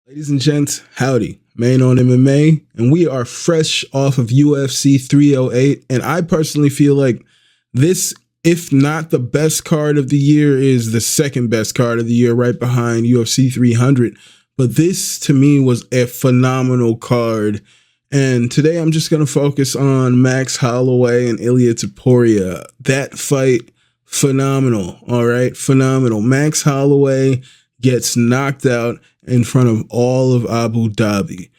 Ladies and gents, howdy. Main on MMA, and we are fresh off of UFC 308, and I personally feel like this, if not the best card of the year, is the second best card of the year, right behind UFC 300. But this, to me, was a phenomenal card, and today I'm just going to focus on Max Holloway and ILIA Topuria. That fight, phenomenal, all right? Phenomenal. Max Holloway gets knocked out in front of all of Abu Dhabi.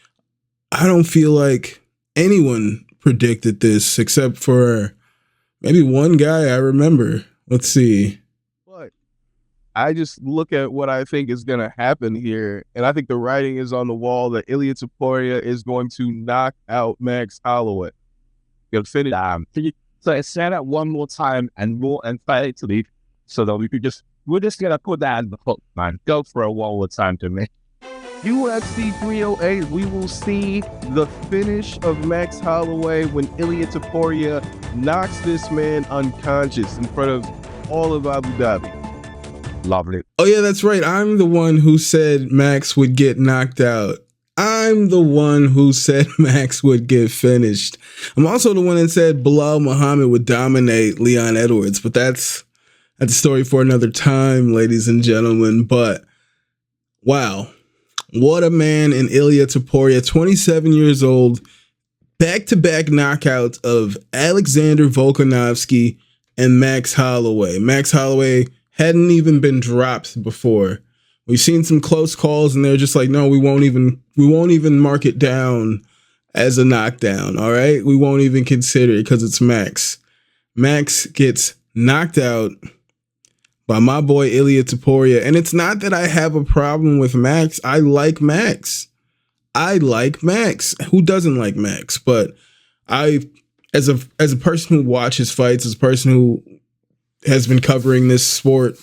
I don't feel like anyone predicted this except for maybe one guy I remember. Let's see. But I just look at what I think is going to happen here, and I think the writing is on the wall that ILIA Topuria is going to knock out Max Holloway. He'll finish. So I said that one more time and more emphatically so that we're just going to put that in the hook, man. Go for it one more time to me. UFC 308, we will see the finish of Max Holloway when ILIA Topuria knocks this man unconscious in front of all of Abu Dhabi. Lovely. Oh yeah, that's right. I'm the one who said Max would get knocked out. I'm the one who said Max would get finished. I'm also the one that said Bilal Muhammad would dominate Leon Edwards, but that's a story for another time, ladies and gentlemen. But wow. What a man in ILIA Topuria, 27 years old, back-to-back knockouts of Alexander Volkanovski and Max Holloway. Max Holloway hadn't even been dropped before. We've seen some close calls, and they're just like, no, we won't even mark it down as a knockdown. All right, we won't even consider it because it's Max. Max gets knocked out by my boy ILIA Topuria. And it's not that I have a problem with Max. I like Max. I like Max. Who doesn't like Max? But I, as a person who watches fights, as a person who has been covering this sport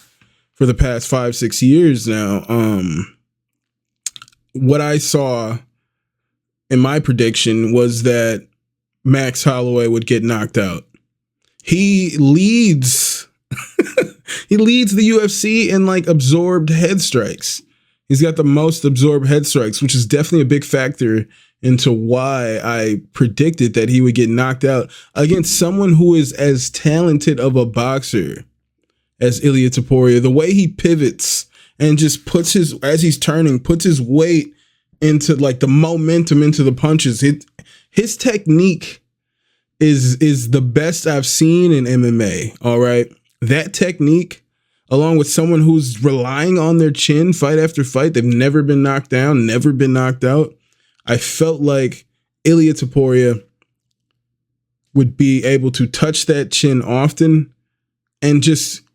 for the past 5-6 years now, what I saw in my prediction was that Max Holloway would get knocked out. He leads He leads the UFC in like absorbed head strikes. He's got the most absorbed head strikes, which is definitely a big factor into why I predicted that he would get knocked out against someone who is as talented of a boxer as ILIA Topuria. The way he pivots and just puts as he's turning, puts his weight into like the momentum into the punches. His technique is the best I've seen in MMA. All right. That technique, along with someone who's relying on their chin fight after fight, they've never been knocked down, never been knocked out. I felt like ILIA Topuria would be able to touch that chin often, and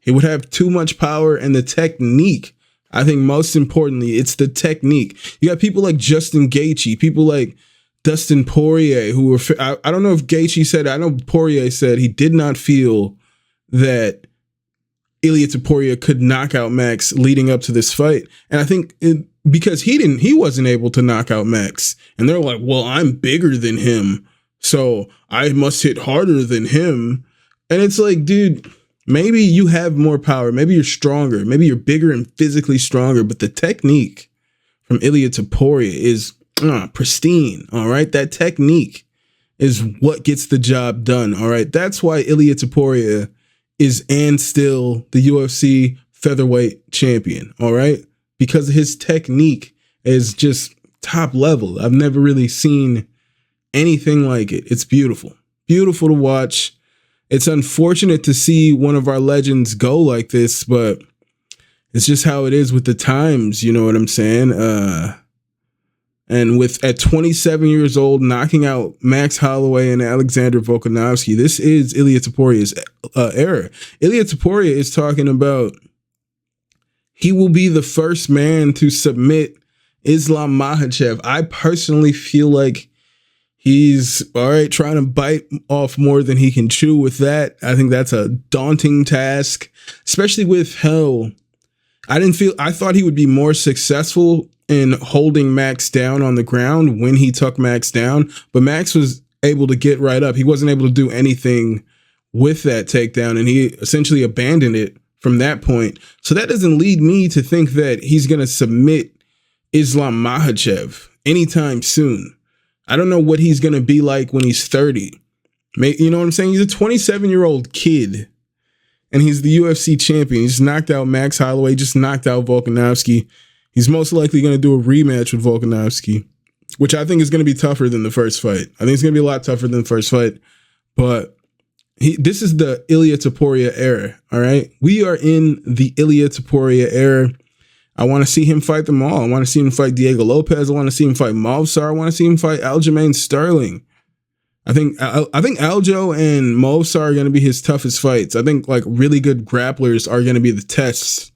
he would have too much power, and the technique. I think most importantly, it's the technique. You got people like Justin Gaethje, people like Dustin Poirier, who were, I don't know if Gaethje said, I know Poirier said he did not feel that ILIA Topuria could knock out Max leading up to this fight. And I think because he wasn't able to knock out Max. And they're like, well, I'm bigger than him, so I must hit harder than him. And it's like, dude, maybe you have more power. Maybe you're stronger. Maybe you're bigger and physically stronger. But the technique from ILIA Topuria is pristine. All right. That technique is what gets the job done. All right. That's why ILIA Topuria is and still the UFC featherweight champion, all right? Because his technique is just top level. I've never really seen anything like it. It's beautiful. Beautiful to watch. It's unfortunate to see one of our legends go like this, but it's just how it is with the times, you know what I'm saying? And at 27 years old, knocking out Max Holloway and Alexander Volkanovski, this is ILIA Topuria's era. ILIA Topuria is talking about he will be the first man to submit Islam Makhachev. I personally feel like he's all right trying to bite off more than he can chew with that. I think that's a daunting task, especially with how I thought he would be more successful in holding Max down on the ground when he took Max down, but Max was able to get right up. He wasn't able to do anything with that takedown, and he essentially abandoned it from that point. So that doesn't lead me to think that he's going to submit Islam Makhachev anytime soon. I don't know what he's going to be like when he's 30. You know what I'm saying? He's a 27-year-old kid, and he's the UFC champion. He's knocked out Max Holloway, just knocked out Volkanovski. He's most likely going to do a rematch with Volkanovski, which I think is going to be tougher than the first fight. I think it's going to be a lot tougher than the first fight, but this is the ILIA Topuria era, all right? We are in the ILIA Topuria era. I want to see him fight them all. I want to see him fight Diego Lopez. I want to see him fight Movsar. I want to see him fight Aljamain Sterling. I think Aljo and Movsar are going to be his toughest fights. I think like really good grapplers are going to be the tests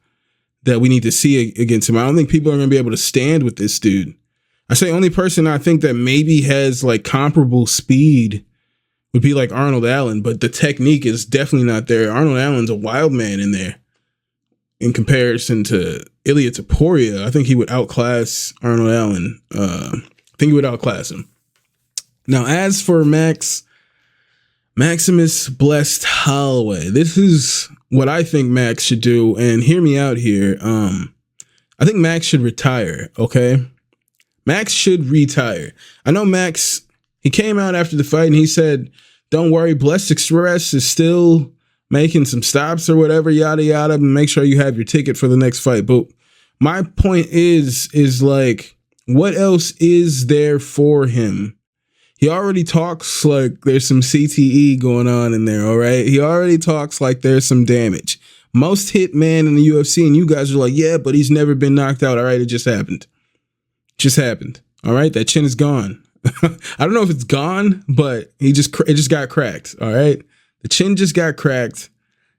that we need to see against him. I don't think people are going to be able to stand with this dude. I say only person I think that maybe has like comparable speed would be like Arnold Allen, but the technique is definitely not there. Arnold Allen's a wild man in there. In comparison to ILIA Topuria, I think he would outclass Arnold Allen. I think he would outclass him. Now, as for Maximus Blessed Holloway, this is what I think Max should do, and hear me out here. I think Max should retire, okay? Max should retire. I know Max, he came out after the fight and he said, don't worry, Blessed Express is still making some stops or whatever, yada, yada, and make sure you have your ticket for the next fight. But my point is like, what else is there for him? He already talks like there's some CTE going on in there, all right? He already talks like there's some damage. Most hit man in the UFC, and you guys are like, yeah, but he's never been knocked out. All right, it just happened. Just happened. All right, that chin is gone. I don't know if it's gone, but it just got cracked, all right? The chin just got cracked.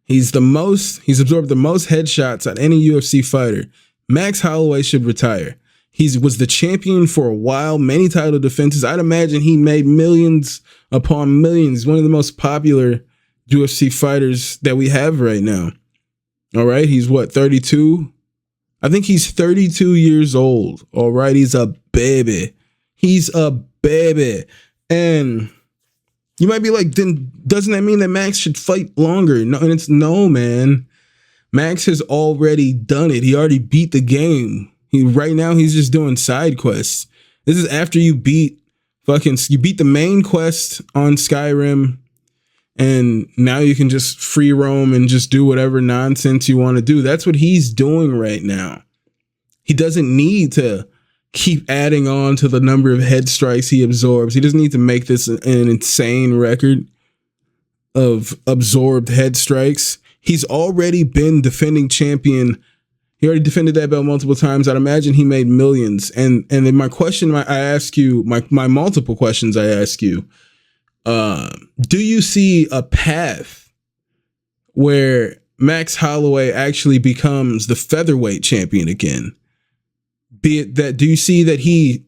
He's absorbed the most headshots out any UFC fighter. Max Holloway should retire. He was the champion for a while, many title defenses. I'd imagine he made millions upon millions. One of the most popular UFC fighters that we have right now. All right, he's what, 32? I think he's 32 years old. All right, he's a baby. He's a baby. And you might be like, then doesn't that mean that Max should fight longer? No, and it's no, man. Max has already done it. He already beat the game. Right now he's just doing side quests. This is after you beat the main quest on Skyrim, and now you can just free roam and just do whatever nonsense you want to do. That's what he's doing right now. He doesn't need to keep adding on to the number of head strikes he absorbs. He doesn't need to make this an insane record of absorbed head strikes. He's already been defending champion. He already defended that belt multiple times. I'd imagine he made millions. And then my question I ask you, my multiple questions I ask you, do you see a path where Max Holloway actually becomes the featherweight champion again? Be it that, do you see that he,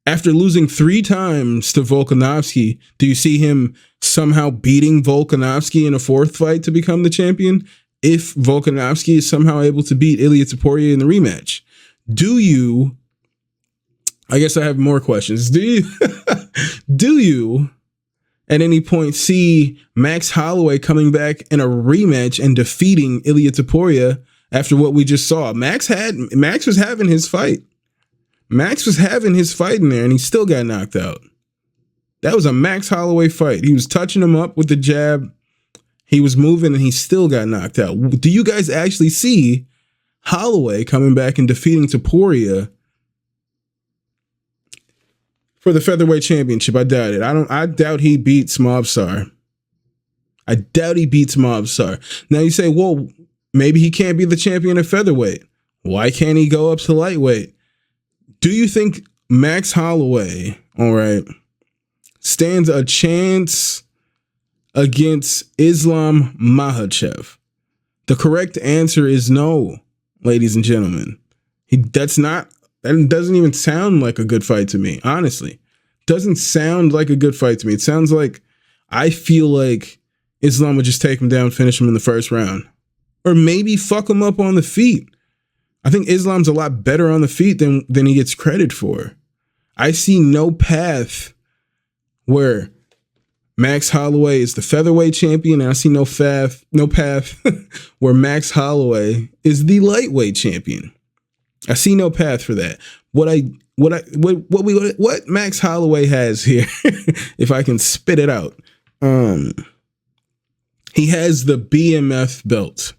after losing 3 times to Volkanovski, do you see him somehow beating Volkanovski in a 4th fight to become the champion? If Volkanovski is somehow able to beat ILIA Topuria in the rematch, I guess I have more questions. Do you at any point see Max Holloway coming back in a rematch and defeating ILIA Topuria after what we just saw? Max was having his fight. Max was having his fight in there, and he still got knocked out. That was a Max Holloway fight. He was touching him up with the jab. He was moving, and he still got knocked out. Do you guys actually see Holloway coming back and defeating Topuria for the featherweight championship? I doubt it. I doubt he beats Movsar. I doubt he beats Movsar. Now you say, well, maybe he can't be the champion at featherweight. Why can't he go up to lightweight? Do you think Max Holloway, all right, stands a chance against Islam Makhachev? The correct answer is no, ladies and gentlemen. That doesn't even sound like a good fight to me, honestly. Doesn't sound like a good fight to me. It sounds like, I feel like Islam would just take him down, finish him in the first round. Or maybe fuck him up on the feet. I think Islam's a lot better on the feet than he gets credit for. I see no path where Max Holloway is the featherweight champion, and I see no path where Max Holloway is the lightweight champion. I see no path for that. what Max Holloway has here, if I can spit it out. He has the BMF belt.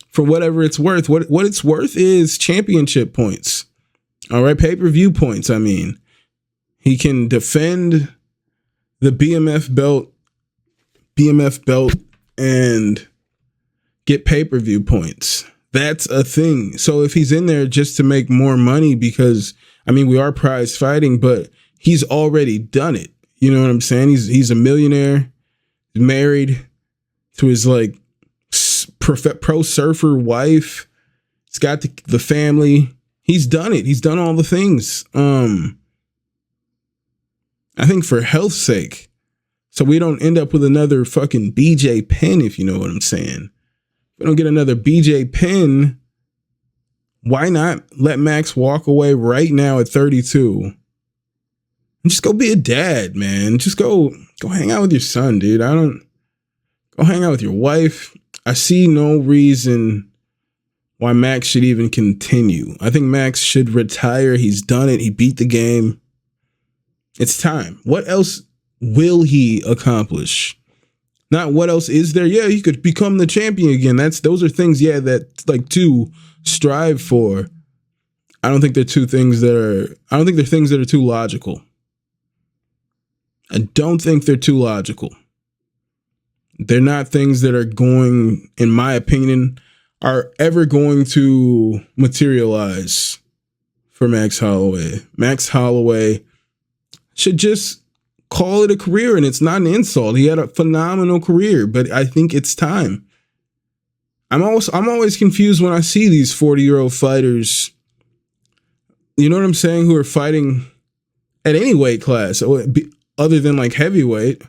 For whatever it's worth, what it's worth is championship points. All right, pay-per-view points, I mean. He can defend the BMF belt and get pay-per-view points. That's a thing. So if he's in there just to make more money, because I mean, we are prize fighting, but he's already done it. You know what I'm saying? He's a millionaire, married to his like pro surfer wife. He's got the family. He's done it. He's done all the things. I think for health's sake, so we don't end up with another fucking BJ Penn, if you know what I'm saying. If we don't get another BJ Penn, why not let Max walk away right now at 32 and just go be a dad, man? Just go hang out with your son, dude. Go hang out with your wife. I see no reason why Max should even continue. I think Max should retire. He's done it. He beat the game. It's time. What else will he accomplish? Not what else is there. Yeah, he could become the champion again. Those are things, yeah, that like to strive for. I don't think they're things that are too logical. I don't think they're too logical. They're not things that are going, in my opinion, are ever going to materialize for Max Holloway. Max Holloway should just call it a career, and it's not an insult. He had a phenomenal career, but I think it's time. I'm always confused when I see these 40-year-old fighters, you know what I'm saying, who are fighting at any weight class other than like heavyweight.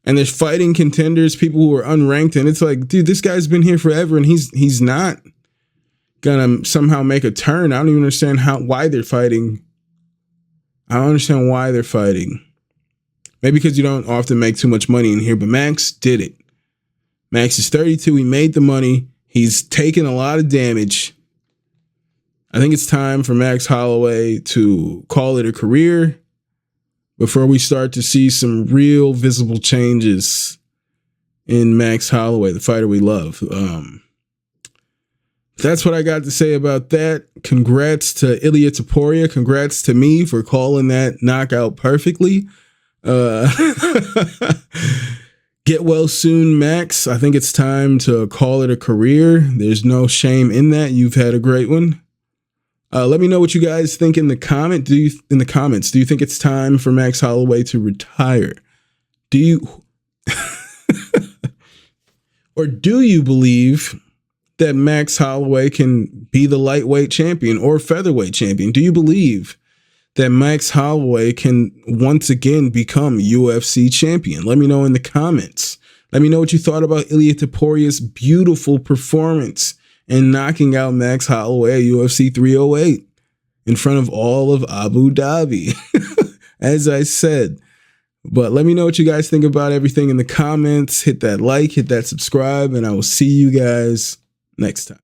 And there's fighting contenders, people who are unranked, and it's like, dude, this guy's been here forever, and he's not gonna somehow make a turn. I don't even understand why they're fighting. I don't understand why they're fighting. Maybe because you don't often make too much money in here, but Max did it. Max is 32. He made the money. He's taken a lot of damage. I think it's time for Max Holloway to call it a career before we start to see some real visible changes in Max Holloway, the fighter we love. That's what I got to say about that. Congrats to ILIA Topuria. Congrats to me for calling that knockout perfectly. Get well soon, Max. I think it's time to call it a career. There's no shame in that. You've had a great one. Let me know what you guys think in the comments. Do you think it's time for Max Holloway to retire? Or do you believe that Max Holloway can be the lightweight champion or featherweight champion? Do you believe that Max Holloway can once again become UFC champion? Let me know in the comments. Let me know what you thought about ILIA Topuria's beautiful performance and knocking out Max Holloway at UFC 308 in front of all of Abu Dhabi, as I said. But let me know what you guys think about everything in the comments. Hit that like, hit that subscribe, and I will see you guys next time.